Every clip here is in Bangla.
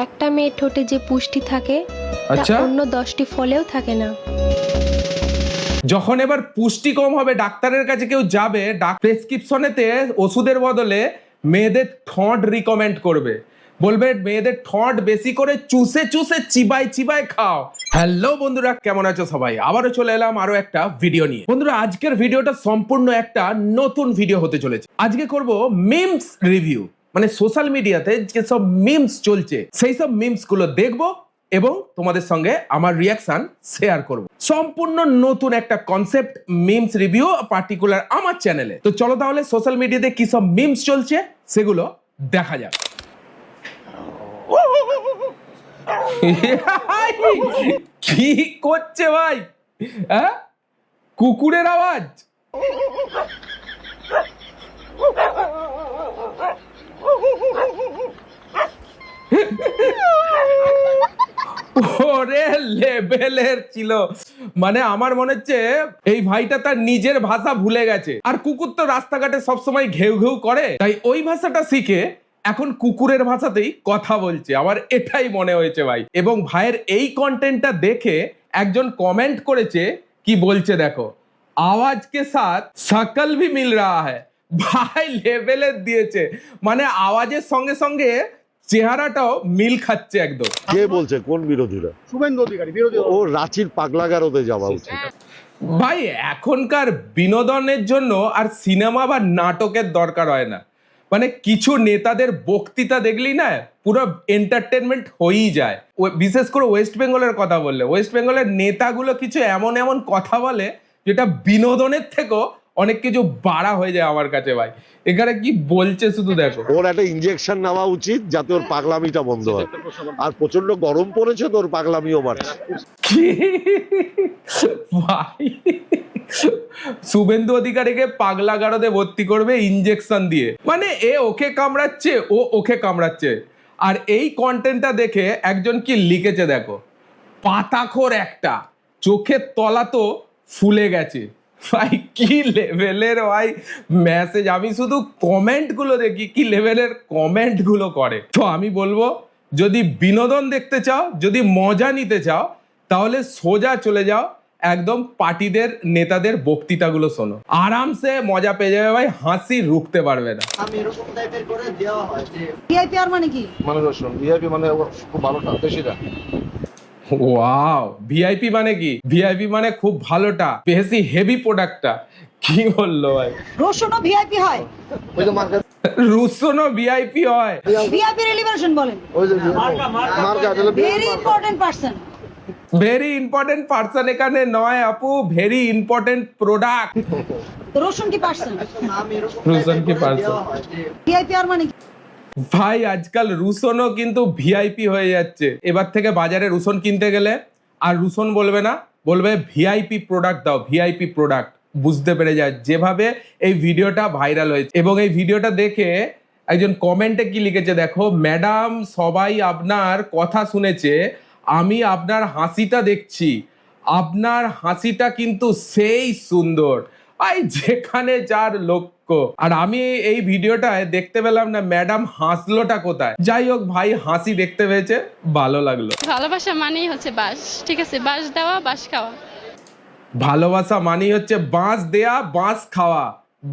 একটা মেয়ের ঠোঁটে যে পুষ্টি থাকে তা আচ্ছা অন্য 10টি ফলেও থাকে না। যখন এবার পুষ্টি কম হবে ডাক্তারের কাছে কেউ যাবে, প্রেসক্রিপশনেতে ওষুধের বদলে মেয়েদের ঠোঁট রিকমেন্ড করবে, বলবে মেয়েদের ঠোঁট বেশি করে চুষে চুষে চিবাই চিবাই খাও। হ্যালো বন্ধুরা, কেমন আছো সবাই? আবারও চলে এলাম আরো একটা ভিডিও নিয়ে। বন্ধুরা, আজকের ভিডিওটা সম্পূর্ণ একটা নতুন ভিডিও হতে চলেছে। আজকে করব মিমস রিভিউ, মানে সোশ্যাল মিডিয়াতে যেসব মিমস চলছে সেই সব মিমস গুলো দেখবো এবং তোমাদের সঙ্গে আমার রিয়াকশন শেয়ার করব। সম্পূর্ণ নতুন একটা কনসেপ্ট মিমস রিভিউ, পার্টিকুলার আমার চ্যানেলে। তো চলো তাহলে সোশ্যাল মিডিয়াতে কি সব মিমস চলছে সেগুলো দেখা যাক। কি করছে ভাই? হ্যাঁ, কুকুরের আওয়াজ। ওরে লেভেলের ছিল, মানে আমার মনে হচ্ছে এই ভাইটা তার নিজের ভাষা ভুলে গেছে। আর কুকুর তো রাস্তাঘাটে সবসময় ঘেউ ঘেউ করে, তাই ওই ভাষাটা শিখে এখন কুকুরের ভাষাতেই কথা বলছে। আমার এটাই মনে হয়েছে ভাই। এবং ভাইয়ের এই কন্টেন্টটা দেখে একজন কমেন্ট করেছে, কি বলছে দেখো, আওয়াজ কে সাথ शकल भी मिल रहा है। ভাই লেভেলের দিয়েছে, মানে আওয়াজের সঙ্গে সঙ্গে চেহারাটাও মিল খাচ্ছে একদম। কে বলছে? কোন বিরোধীরা? শুভেন্দু অধিকারী বিরোধী ও রাঁচির পাগলাগারদে যাওয়া উচিত। ভাই এখনকার বিনোদনের জন্য আর সিনেমা বা নাটকের দরকার হয় না, মানে কিছু নেতাদের বক্তৃতা দেখলি না পুরো এন্টারটেনমেন্ট হয়েই যায়। বিশেষ করে ওয়েস্ট বেঙ্গলের কথা বললে, ওয়েস্ট বেঙ্গলের নেতাগুলো কিছু এমন এমন কথা বলে যেটা বিনোদনের থেকেও অনেক কিছু বাড়া হয়ে যায় আমার কাছে ভাই। এখানে কি বলছে শুধু দেখো। ওর একটা ইনজেকশন নেওয়া উচিত যাতে ওর পাগলামিটা বন্ধ হয়। আর প্রচন্ড গরম পড়েছে তো ওর পাগলামিও বাড়ছে। কি ভাই, শুভেন্দু অধিকারীকে পাগলা গারদে ভর্তি করবে ইনজেকশন দিয়ে, মানে এ ওকে কামড়াচ্ছে, ও ওকে কামড়াচ্ছে। আর এই কন্টেন্টটা দেখে একজন কি লিখেছে দেখো, পাতাখোর একটা, চোখের তলা তো ফুলে গেছে। ভাই কি লেভেলের ভাই মেসেজ! আমি শুধু কমেন্ট গুলো দেখি, কি লেভেলের কমেন্ট গুলো করে। তো আমি বলবো, যদি বিনোদন দেখতে চাও, যদি মজা নিতে চাও, তাহলে সোজা চলে যাও একদম পার্টিদের নেতাদের বক্তৃতাগুলো শোনো, আরামসে মজা পেয়ে যাবে ভাই, হাসি রুখতে পারবে না। আমি এরকম টাইপের করে দেওয়া হয় যে ভিআইপি আর মানে কি? মানে রসুন ভিআইপি মানে খুব ভালোটা বেশিটা। ওয়াও, ভিআইপি মানে কি? ভিআইপি মানে খুব ভালোটা, বেশি হেভি প্রোডাক্টটা। কি বললো ভাই? রোশনও ভিআইপি হয়, ওই যে মার্কা, রুশনও ভিআইপি হয়? ভিআইপি এলিভেশন বলেন। ওই যে মার্কা আসলে very important person. Very important person এখানে নয় আপু, ভেরি ইম্পর্টেন্ট প্রোডাক্ট। রোশন কি পারসন? আমি এরকম রুশন কি পারসন? ভিআইপি আর মানে কি? ভাই আজকাল রুশনও কিন্তু ভিআইপি হয়ে যাচ্ছে। এবার থেকে বাজারে রুশন কিনতে গেলে আর রুশন বলবে না, বলবে ভিআইপি প্রোডাক্ট দাও, ভিআইপি প্রোডাক্ট। বুঝতে পেরে যায় যেভাবে এই ভিডিওটা ভাইরাল হয়েছে। এবং এই ভিডিওটা দেখে একজন কমেন্টে কি লিখেছে দেখো, ম্যাডাম সবাই আপনার কথা শুনেছে, আমি আপনার হাসিটা দেখছি, আপনার হাসিটা কিন্তু সেই সুন্দর। ভাই যেখানে যার লক্ষ্য। আর আমি এই ভিডিওটায় দেখতে পেলাম না ম্যাডাম হাসলোটা কোথায়। যাই হোক ভাই, হাসি দেখতে পেয়েছে, ভালো লাগলো। ভালোবাসা মানেই হচ্ছে বাঁশ, ঠিক আছে? বাঁশ দেওয়া, বাঁশ খাওয়া। ভালোবাসা মানেই হচ্ছে বাঁশ দেয়া, বাঁশ খাওয়া।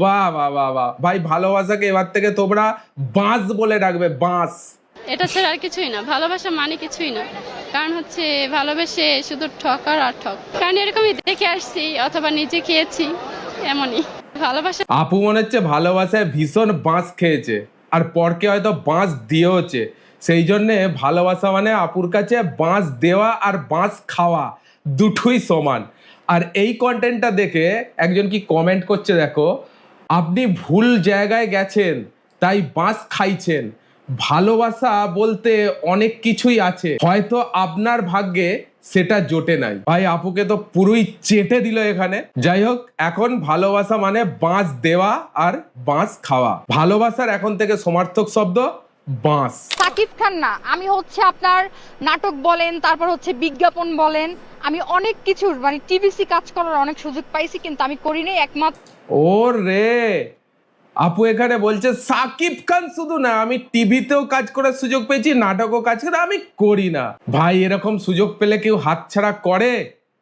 বাহ বাহ বাহ বাহ ভাই, ভালোবাসাকে এবার থেকে তোমরা বাঁশ বলে ডাকবে, বাঁশ। এটা ছাড়া আর কিছুই না, ভালোবাসা মানে কিছুই না। কারণ হচ্ছে ভালোবেসে শুধু ঠকার আর ঠক, কারণ এরকমই দেখে আসছি অথবা নিজে খেয়েছি, এমনই ভালোবাসা। আপু মনে হচ্ছে ভালোবাসায় ভীষণ বাঁশ খেয়েছে আর পরকে হয়তো বাঁশ দিয়েওছে, সেই জন্যে ভালোবাসা মানে আপুর কাছে বাঁশ দেওয়া আর বাঁশ খাওয়া দুটোই সমান। আর এই কন্টেন্টটা দেখে একজন কি কমেন্ট করছে দেখো, আপনি ভুল জায়গায় গেছেন তাই বাঁশ খাইছেন। ভালোবাসা বলতে অনেক কিছুই আছে, হয়তো আপনার ভাগ্যে সেটা জোটে নাই। ভাই আপুকে তো পুরোই চেটে দিল এখানে। যাই হোক, এখন ভালোবাসা মানে বাঁশ দেওয়া আর বাঁশ খাওয়া। ভালোবাসার এখন থেকে সমার্থক শব্দ বাঁশ। সাকিব খান না, আমি হচ্ছে আপনার নাটক বলেন, তারপর হচ্ছে বিজ্ঞাপন বলেন, আমি অনেক কিছুর মানে টিভিসি কাজ করার অনেক সুযোগ পাইছি, কিন্তু আমি করি নাই একমাত্র। ও রে, আপু এখানে বলছে সাকিব খান শুধু না, আমি টিভিতেও কাজ করার সুযোগ পেয়েছি, নাটকও কাজ করে, আমি করি না। ভাই এরকম সুযোগ পেলে কেউ হাতছাড়া করে?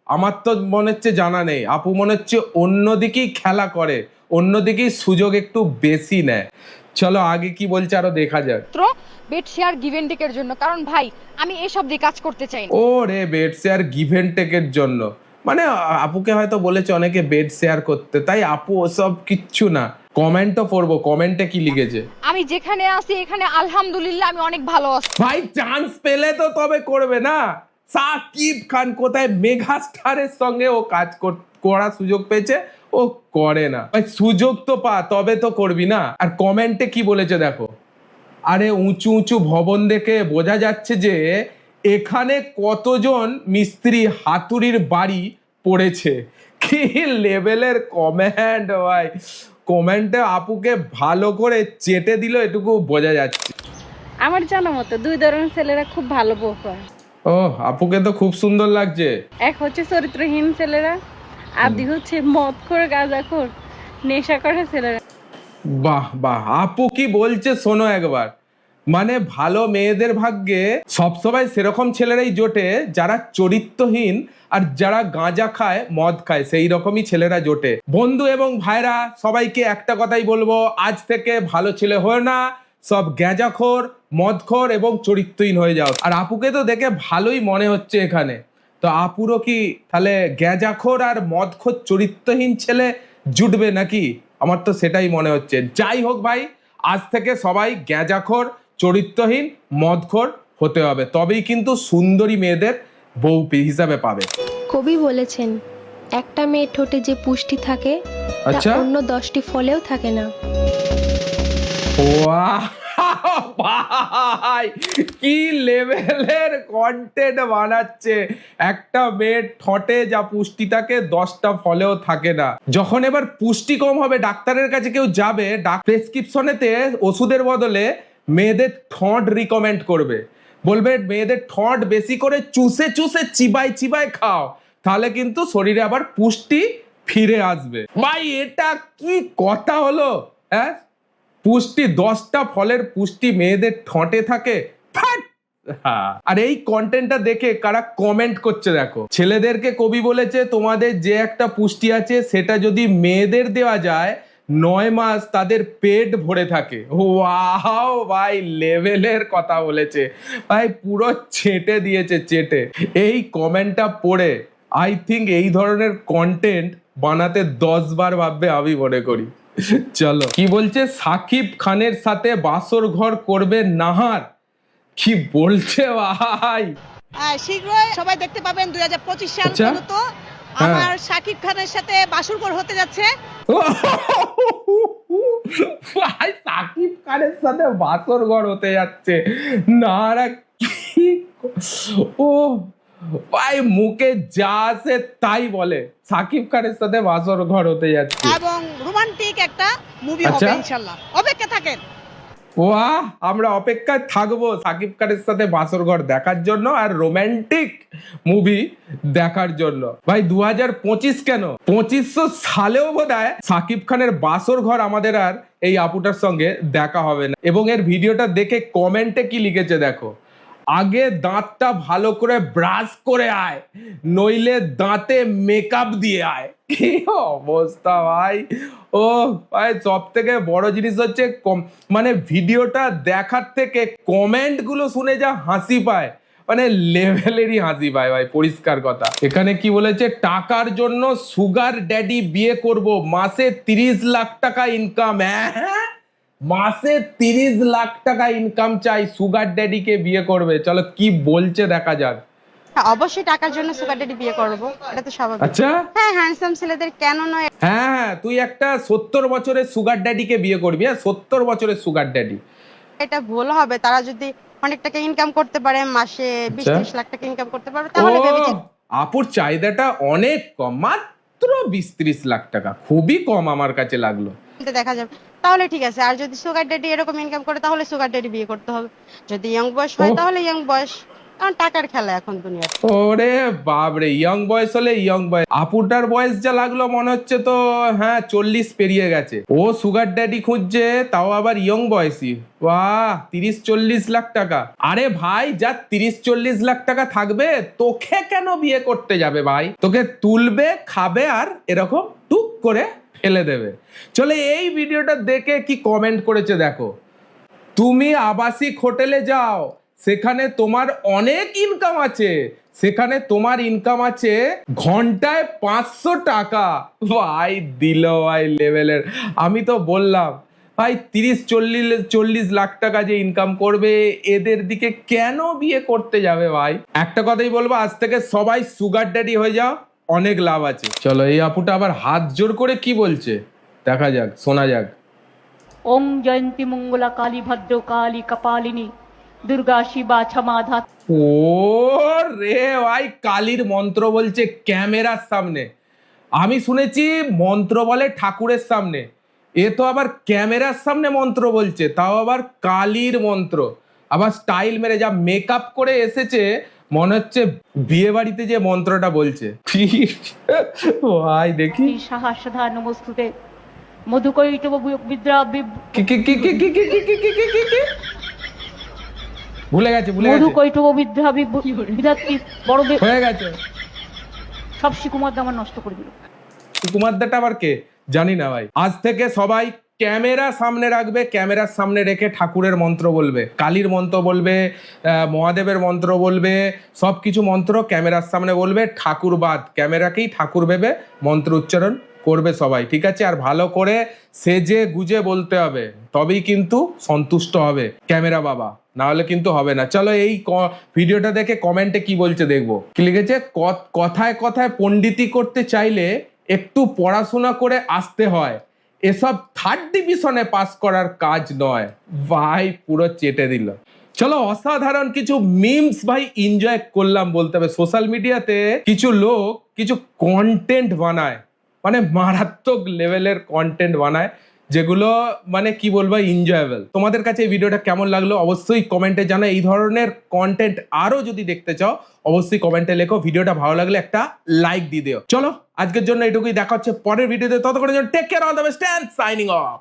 আমার তো মনে হচ্ছে জানা নেই। আপু মনে হচ্ছে অন্যদিকেই খেলা করে, অন্যদিকেই সুযোগ একটু বেশি নেয়। চলো আগে কি বলছে আরো দেখা যাক। বেড শেয়ার গিভ এন্ড টেকের জন্য, কারণ ভাই আমি এসব দিয়ে কাজ করতে চাই না। ও রে, বেড শেয়ার গিভ এন্ড টেকের জন্য, মানে আপুকে হয়তো বলেছে অনেকে বেড শেয়ার করতে, তাই আপু ওসব কিচ্ছু না। কমেন্টও পড়বো, কমেন্টে কি লিখেছে। আমি যেখানে আছি এখানে আলহামদুলিল্লাহ আমি অনেক ভালো আছি। ভাই চান্স পেলে তো তবে করবে না। সাকিব খান কোথায় মেগা স্টারের সঙ্গে ও কাজ করার সুযোগ পেয়েছে, ও করে না। ভাই সুযোগ তো পা, তবে তো করবি না। আর কমেন্টে কি বলেছে দেখো, আরে উঁচু উঁচু ভবন দেখে বোঝা যাচ্ছে যে এখানে কতজন মিস্ত্রি হাতুড়ির বাড়ি পড়েছে। কি লেভেলের কমেন্ট ভাই! কমেন্টে আপুকে ভালো করে চেটে দিল, এটুকু বোঝা যাচ্ছে। আমার জানা মতো দুই ধরনের ছেলেরা খুব ভালো বউ পায়। ও আপুকে তো খুব সুন্দর লাগছে। এক হচ্ছে চরিত্রহীন ছেলেরা, আর দুই হচ্ছে মদখোর গাঁজাখোর নেশা করে ছেলেরা। বাহ বাহ, আপু কি বলছে শোনো একবার। মানে ভালো মেয়েদের ভাগ্যে সবসময় সেরকম ছেলেরাই জোটে যারা চরিত্রহীন আর যারা গাঁজা খায় মদ খায়, সেই রকমই ছেলেরা জোটে। বন্ধু এবং ভাইরা সবাইকে একটা কথাই বলবো, আজ থেকে ভালো ছেলে হয় না, সব গাঁজাখোর, মদখোর এবং চরিত্রহীন হয়ে যাও। আর আপুকে তো দেখে ভালোই মনে হচ্ছে এখানে, তো আপুরও কি তাহলে গাঁজাখোর আর মদখোর চরিত্রহীন ছেলে জুটবে নাকি? আমার তো সেটাই মনে হচ্ছে। যাই হোক ভাই, আজ থেকে সবাই গাঁজাখোর, চরিত্রহীন, মদখোর হতে হবে, তবেই কিন্তু সুন্দরী মেয়েদের বউ হিসাবে পাবে। কবি বলেছেন, একটা মেয়ের ঠোঁটে যে পুষ্টি থাকে তা আচ্ছা। অন্য 10টি ফলেও থাকে না। ওয়াও ভাই, কি লেভেলের কন্টেন্ট বানাচ্ছে! একটা মেয়ের ঠোঁটে যা পুষ্টি থাকে 10টা ফলেও থাকে না। যখন এবার পুষ্টি কম হবে, ডাক্তারের কাছে কেউ যাবে, প্রেসক্রিপশনেতে ওষুধের বদলে মেয়েদের ঠোঁট রিকমেন্ড করবে, বলবে মেয়েদের ঠোঁট বেশি করে চুষে চুষে চিবাই চিবাই খাও, তাহলে কিন্তু শরীরে আবার পুষ্টি ফিরে আসবে। ভাই এটা কি কথা হলো? হ্যাঁ, পুষ্টি 10টা ফলের পুষ্টি মেয়েদের ঠোঁটে থাকে? আর এই কন্টেন্টটা দেখে কারা কমেন্ট করছে দেখো। ছেলেদেরকে কবি বলেছে, তোমাদের যে একটা পুষ্টি আছে সেটা যদি মেয়েদের দেওয়া যায় 9 মাস তাদের পেট ভরে থাকে। ওয়াও ভাই, লেভেলের কথা বলেছে ভাই, পুরো ছেটে দিয়েছে, চেটে। এই কমেন্টটা পড়ে আই থিঙ্ক এই ধরনের কন্টেন্ট বানাতে 10 বার ভাববে, আমি মনে করি। চলো কি বলছে, সাকিব খানের সাথে বাসর ঘর করবে নাহার। কি বলছে ভাই! শীঘ্রই সবাই দেখতে পাবেন 2025 সাল আচ্ছা। পর্যন্ত আমার শাকিব খানের সাথে বাসরঘর হতে যাচ্ছে। ভাই সাকিব খানের সাথে বাসর ঘর হতে যাচ্ছে না? কি ও ভাই, মুখে যা আসে তাই বলে, সাকিব খানের সাথে বাসর ঘর হতে যাচ্ছে এবং রোমান্টিক একটা মুভি আচ্ছা। হবে ইনশাআল্লাহ, অপেক্ষা থাকেন। ওয়াহ, আমরা অপেক্ষায় থাকবো সাকিব খানের সাথে বাসর ঘর দেখার জন্য আর রোমান্টিক মুভি দেখার জন্য। ভাই 2025 কেন, 2500 সালেও বোধহয় সাকিব খানের বাসর ঘর আমাদের আর এই আপুটার সঙ্গে দেখা হবে না। এবং এর ভিডিওটা দেখে কমেন্টে কি লিখেছে দেখো, আগে দাঁতটা ভালো করে ব্রাশ করে আয়, নইলে দাঁতে মেকআপ দিয়ে আয়। কি অবস্থা ভাই! ও ভাই, সব থেকে বড় জিনিস হচ্ছে মানে ভিডিওটা দেখার থেকে কমেন্ট গুলো শুনে যা হাসি পায়, মানে লেভেলেরই হাসি পায় ভাই, পরিষ্কার কথা। এখানে কি বলেছে, টাকার জন্য সুগার ড্যাডি বিয়ে করব, মাসে 30 লাখ টাকা ইনকাম। হ্যাঁ, মাসে 30 লাখ টাকা ইনকাম চাই, সুগার ড্যাডিকে বিয়ে করবে। চলো কি বলছে দেখা যাক। অবশ্যই টাকার জন্য সুগার ড্যাডি বিয়ে করব, এটা তো স্বাভাবিক। আচ্ছা, হ্যাঁ, হ্যান্ডসাম ছেলেদের কেন নয়। হ্যাঁ, তুই একটা 70 বছরের সুগার ড্যাডিকে বিয়ে করবি? হ্যাঁ, 70 বছরের সুগার ড্যাডি। এটা ভুল হবে, তারা যদি অনেক টাকা ইনকাম করতে পারে, মাসে 20-30 লাখ টাকা ইনকাম করতে পারবে, তাহলে ভেবেছি। আপুর চাহিদাটা অনেক কম, মাত্র 20-30 লাখ টাকা, খুবই কম আমার কাছে লাগলো। দেখা যাবে, তাহলে ঠিক আছে। আর যদি সুগার ড্যাডি এরকম ইনকাম করে তাহলে সুগার ড্যাডি বিয়ে করতে হবে। যদি ইয়ং বয়স হয় তাহলে ইয়ং বয়স, কারণ টাকার খেলা এখন দুনিয়াতে। ওরে বাপরে, ইয়ং বয়স হলে ইয়ং বয়স। আপুটার বয়স যা লাগলো মনে হচ্ছে তো হ্যাঁ 40 পেরিয়ে গেছে। ও সুগার ড্যাডি খুঁজছে, তাও আবার ইয়ং বয়সী। বাহ, 30-40 লাখ টাকা। আরে ভাই, যা 30-40 লাখ টাকা থাকবে তোকে কেন বিয়ে করতে যাবে ভাই? তোকে তুলবে, খাবে আর এরকম টুক করে ফেলে দেবে। চলে এই ভিডিওটা দেখে কি কমেন্ট করেছে দেখো। তুমি আবাসিক হোটেলে যাও, সেখানে তোমার অনেক ইনকাম আছে, সেখানে তোমার ইনকাম আছে ঘন্টায় 500 টাকা। ভাই দিল ভাই লেভেলের। আমি তো বললাম ভাই 30-40 লাখ টাকা যে ইনকাম করবে, এদের দিকে কেন বিয়ে করতে যাবে ভাই? একটা কথাই বলবো, আজ থেকে সবাই সুগার ড্যাডি হয়ে যাও, অনেক লাভ আছে। চলো এই আপুটা আবার হাত জোর করে কি বলছে দেখা যাক, শোনা যাক। ওম জয়ন্তী মঙ্গলা কালী ভদ্র কালী কপালিনী দুর্গা শিবা ক্ষমা ধাত্রী। ও রে ভাই, কালীর মন্ত্র বলছে ক্যামেরার সামনে। আমি শুনেছি মন্ত্র বলে ঠাকুরের সামনে, এ তো আবার ক্যামেরার সামনে মন্ত্র বলছে, তাও আবার কালীর মন্ত্র। আবার স্টাইল মেরে যা মেকআপ করে এসেছে, মনে হচ্ছে বিয়ে বাড়িতে যে মন্ত্রটা বলছে। ভাই দেখি সহস্রধা নমস্তুতে মধুকৈটব বিদ্রা কি কি কি কি কি কি কি কি কি কি কি ভুলে গেছে মধুকৈটব বিদ্রা বিধাত্রী বড় হয়ে গেছে। সব শিকুমার আমার নষ্ট করে দিল। কুমারদাটা আবার কে জানি না ভাই। আজ থেকে সবাই ক্যামেরা সামনে রাখবে, ক্যামেরার সামনে রেখে ঠাকুরের মন্ত্র বলবে, কালীর মন্ত্র বলবে, মহাদেবের মন্ত্র বলবে, সবকিছু মন্ত্র ক্যামেরার সামনে বলবে। ঠাকুর বাদ, ক্যামেরাকেই ঠাকুর ভেবে মন্ত্র উচ্চারণ করবে সবাই, ঠিক আছে? আর ভালো করে সেজে গুজে বলতে হবে, তবেই কিন্তু সন্তুষ্ট হবে ক্যামেরা বাবা, না হলে কিন্তু হবে না। চলো এই ভিডিওটা দেখে কমেন্টে কি বলছে দেখবো। কি লিখেছে, কথায় কথায় পণ্ডিতি করতে চাইলে একটু পড়াশোনা করে আসতে হয়, এসব 3rd ডিভিশনে পাস করার কাজ নয়। ভাই পুরো চেটে দিল। চলো অসাধারণ কিছু মিমস ভাই এনজয় করলাম বলতে হবে। সোশ্যাল মিডিয়াতে কিছু লোক কিছু কন্টেন্ট বানায়, মানে মারাত্মক লেভেলের কন্টেন্ট বানায়, যেগুলো মানে কি বলবো এনজয়েবল। তোমাদের কাছে এই ভিডিওটা কেমন লাগলো অবশ্যই কমেন্টে জানাও। এই ধরনের কন্টেন্ট আরো যদি দেখতে চাও অবশ্যই কমেন্টে লেখো। ভিডিওটা ভালো লাগলে একটা লাইক দিয়ে দিও। চলো আজকের জন্য এটুকুই, দেখা হচ্ছে পরের ভিডিওতে। ততক্ষণের জন্য take care, all the best and signing of.